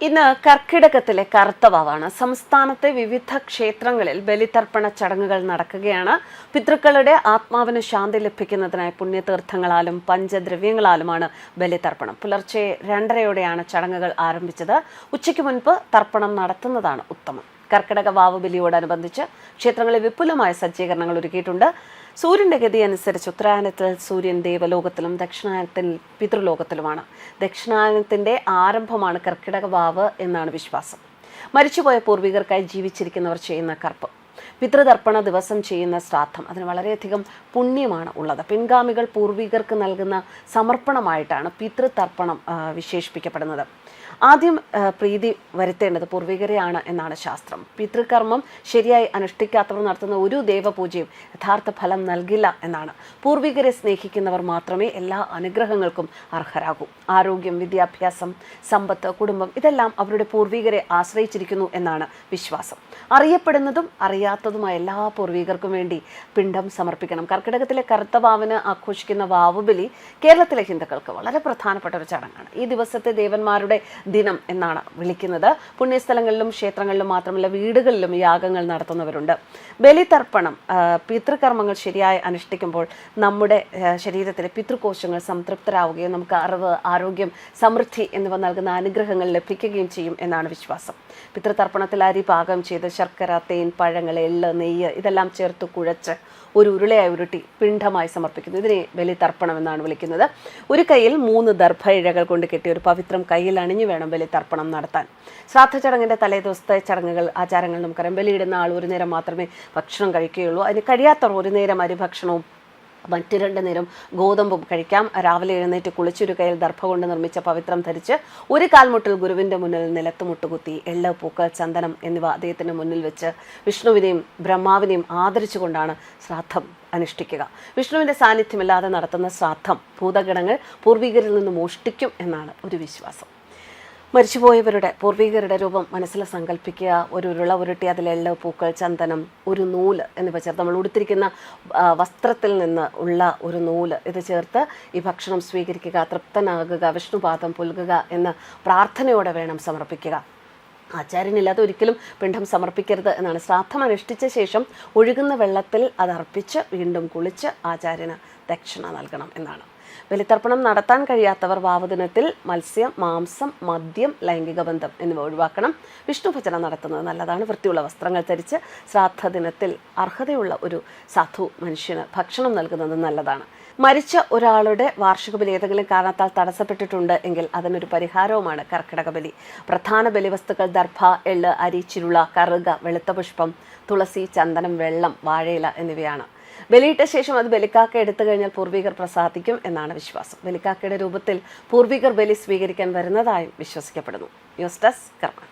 ഇന്ന് കർക്കിടകത്തിലെ കറുത്തവാവാണ്. സംസ്ഥാനത്തെ വിവിധ ക്ഷേത്രങ്ങളിൽ ബലിതർപ്പണ ചടങ്ങുകൾ നടക്കുകയാണ്. പിതൃക്കളുടെ ആത്മാവിന് ശാന്തി ലഭിക്കുന്നതിനായി പുണ്യതീർത്ഥങ്ങളാലും പഞ്ചദ്രവ്യങ്ങളാലുമാണ് ബലിതർപ്പണം. പുലർച്ചെ 2:30-യോടെയാണ് ചടങ്ങുകൾ ആരംഭിച്ചത്. ഉച്ചയ്ക്ക് മുൻപ് തർപ്പണം നടത്തുന്നതാണ് ഉത്തമം. കർക്കിടക വാവ് ബലിയോടനുബന്ധിച്ച് ക്ഷേത്രങ്ങളിൽ വിപുലമായ സജ്ജീകരണങ്ങൾ ഒരുക്കിയിട്ടുണ്ട്. സൂര്യന്റെ ഗതി അനുസരിച്ച് ഉത്തരായനത്തിൽ സൂര്യൻ ദേവലോകത്തിലും ദക്ഷിണായനത്തിൽ പിതൃലോകത്തിലുമാണ്. ദക്ഷിണായനത്തിന്റെ ആരംഭമാണ് കർക്കിടക വാവ് എന്നാണ് വിശ്വാസം. മരിച്ചുപോയ പൂർവികർക്കായി ജീവിച്ചിരിക്കുന്നവർ ചെയ്യുന്ന കർപ്പ്, പിതൃതർപ്പണ ദിവസം ചെയ്യുന്ന ശ്രാദ്ധം, അതിന് വളരെയധികം പുണ്യമാണ് ഉള്ളത്. പിൻഗാമികൾ പൂർവികർക്ക് നൽകുന്ന സമർപ്പണമായിട്ടാണ് പിതൃതർപ്പണം വിശേഷിപ്പിക്കപ്പെടുന്നത്. ആദ്യം പ്രീതി വരുത്തേണ്ടത് പൂർവികരെയാണ് എന്നാണ് ശാസ്ത്രം. പിതൃകർമ്മം ശരിയായി അനുഷ്ഠിക്കാത്തവർ നടത്തുന്ന ഒരു ദേവപൂജയും യഥാർത്ഥ ഫലം നൽകില്ല എന്നാണ്. പൂർവികരെ സ്നേഹിക്കുന്നവർ മാത്രമേ എല്ലാ അനുഗ്രഹങ്ങൾക്കും അർഹരാകൂ. ആരോഗ്യം, വിദ്യാഭ്യാസം, സമ്പത്ത്, കുടുംബം ഇതെല്ലാം അവരുടെ പൂർവികരെ ആശ്രയിച്ചിരിക്കുന്നു എന്നാണ് വിശ്വാസം. അറിയപ്പെടുന്നതും അറിയാത്തതുമായ എല്ലാ പൂർവികർക്കും വേണ്ടി പിണ്ഡം സമർപ്പിക്കണം. കർക്കിടകത്തിലെ കറുത്ത വാവിന് ആഘോഷിക്കുന്ന വാവുബലി കേരളത്തിലെ ഹിന്ദുക്കൾക്ക് വളരെ പ്രധാനപ്പെട്ട ഒരു ചടങ്ങാണ്. ഈ ദിവസത്തെ ദേവന്മാരുടെ ദിനം എന്നാണ് വിളിക്കുന്നത്. പുണ്യസ്ഥലങ്ങളിലും ക്ഷേത്രങ്ങളിലും മാത്രമല്ല വീടുകളിലും യാഗങ്ങൾ നടത്തുന്നവരുണ്ട്. ബലിതർപ്പണം, പിതൃകർമ്മങ്ങൾ ശരിയായി അനുഷ്ഠിക്കുമ്പോൾ നമ്മുടെ ശരീരത്തിലെ പിതൃകോശങ്ങൾ സംതൃപ്തരാവുകയും നമുക്ക് അറിവ്, ആരോഗ്യം, സമൃദ്ധി എന്നിവ നൽകുന്ന അനുഗ്രഹങ്ങൾ ലഭിക്കുകയും ചെയ്യും എന്നാണ് വിശ്വാസം. പിതൃതർപ്പണത്തിൽ അരി പാകം ചെയ്ത് ശർക്കര, തേൻ, പഴങ്ങൾ, എള്ള്, നെയ്യ് ഇതെല്ലാം ചേർത്ത് കുഴച്ച് ഒരു ഉരുളയായി ഉരുട്ടി പിണ്ഡമായി സമർപ്പിക്കുന്നു. ഇതിനെ ബലിതർപ്പണം എന്നാണ് വിളിക്കുന്നത്. ഒരു കൈയിൽ 3 ദർഭ ഇഴകൾ കൊണ്ട് കെട്ടിയ ഒരു പവിത്രം കയ്യിൽ അണിഞ്ഞു വേണം ബലിതർപ്പണം നടത്താൻ. ശ്രാദ്ധ ചടങ്ങിൻ്റെ തലേദിവസത്തെ ചടങ്ങുകൾ, ആചാരങ്ങൾ നമുക്കറിയാം. ബലിയിടുന്ന ആൾ ഒരു നേരം മാത്രമേ ഭക്ഷണം കഴിക്കുകയുള്ളൂ. അതിന് കഴിയാത്തവർ ഒരു നേരം അരിഭക്ഷണവും മറ്റ് 2 നേരം ഗോതമ്പും കഴിക്കാം. രാവിലെ എഴുന്നേറ്റ് കുളിച്ചൊരു കയ്യിൽ ദർഭ കൊണ്ട് നിർമ്മിച്ച പവിത്രം ധരിച്ച് ഒരു കാൽമുട്ടിൽ ഗുരുവിൻ്റെ മുന്നിൽ നിലത്ത് മുട്ടുകുത്തി എള്ള്, പൂക്കൾ, ചന്ദനം എന്നിവ അദ്ദേഹത്തിൻ്റെ മുന്നിൽ വെച്ച് വിഷ്ണുവിനെയും ബ്രഹ്മാവിനെയും ആദരിച്ചുകൊണ്ടാണ് ശ്രാദ്ധം അനുഷ്ഠിക്കുക. വിഷ്ണുവിൻ്റെ സാന്നിധ്യമില്ലാതെ നടത്തുന്ന ശ്രാദ്ധം ഭൂതഗണങ്ങൾ പൂർവികരിൽ നിന്ന് മോഷ്ടിക്കും എന്നാണ് ഒരു വിശ്വാസം. മരിച്ചുപോയവരുടെ പൂർവികരുടെ രൂപം മനസ്സിൽ സങ്കല്പിക്കുക. ഒരു ഉരുള ഉരുട്ടി അതിൽ എള്ള്, പൂക്കൾ, ചന്ദനം, ഒരു നൂല് എന്നിവ ചേർത്ത്, നമ്മൾ ഉടുത്തിരിക്കുന്ന വസ്ത്രത്തിൽ നിന്ന് ഉള്ള ഒരു നൂല് ഇത് ചേർത്ത് ഈ ഭക്ഷണം സ്വീകരിക്കുക. തൃപ്തനാകുക, വിഷ്ണുപാദം പുൽകുക എന്ന പ്രാർത്ഥനയോടെ വേണം സമർപ്പിക്കുക. ആചാര്യനില്ലാതെ ഒരിക്കലും പിണ്ഡം സമർപ്പിക്കരുത് എന്നാണ്. ശ്രാദ്ധം അനുഷ്ഠിച്ച ശേഷം ഒഴുകുന്ന വെള്ളത്തിൽ അതർപ്പിച്ച് വീണ്ടും കുളിച്ച് ആചാര്യന് ദക്ഷിണ നൽകണം എന്നാണ്. ബലിതർപ്പണം നടത്താൻ കഴിയാത്തവർ വാവുദിനത്തിൽ മത്സ്യം, മാംസം, മദ്യം, ലൈംഗിക ബന്ധം എന്നിവ ഒഴിവാക്കണം. വിഷ്ണു ഭജന നടത്തുന്നത് നല്ലതാണ്. വൃത്തിയുള്ള വസ്ത്രങ്ങൾ ധരിച്ച് ശ്രാദ്ധ ദിനത്തിൽ അർഹതയുള്ള ഒരു സാധു മനുഷ്യന് ഭക്ഷണം നൽകുന്നത് നല്ലതാണ്. മരിച്ച ഒരാളുടെ വാർഷിക ബലി ഏതെങ്കിലും കാരണത്താൽ തടസ്സപ്പെട്ടിട്ടുണ്ട് എങ്കിൽ അതിനൊരു പരിഹാരവുമാണ് കർക്കിടക ബലി. പ്രധാന ബലിവസ്തുക്കൾ ദർഭ, എള്ള്, അരി, ചിരുള, കറുക, വെളുത്ത പുഷ്പം, തുളസി, ചന്ദനം, വെള്ളം, വാഴയില എന്നിവയാണ്. ബലിയിട്ട ശേഷം അത് ബലിക്കാക്ക എടുത്തു കഴിഞ്ഞാൽ പൂർവികർ പ്രസാദിക്കും എന്നാണ് വിശ്വാസം. ബലിക്കാക്കയുടെ രൂപത്തിൽ പൂർവികർ ബലി സ്വീകരിക്കാൻ വരുന്നതായും വിശ്വസിക്കപ്പെടുന്നു. ന്യൂസ് ഡെസ്ക് കർമ്മ.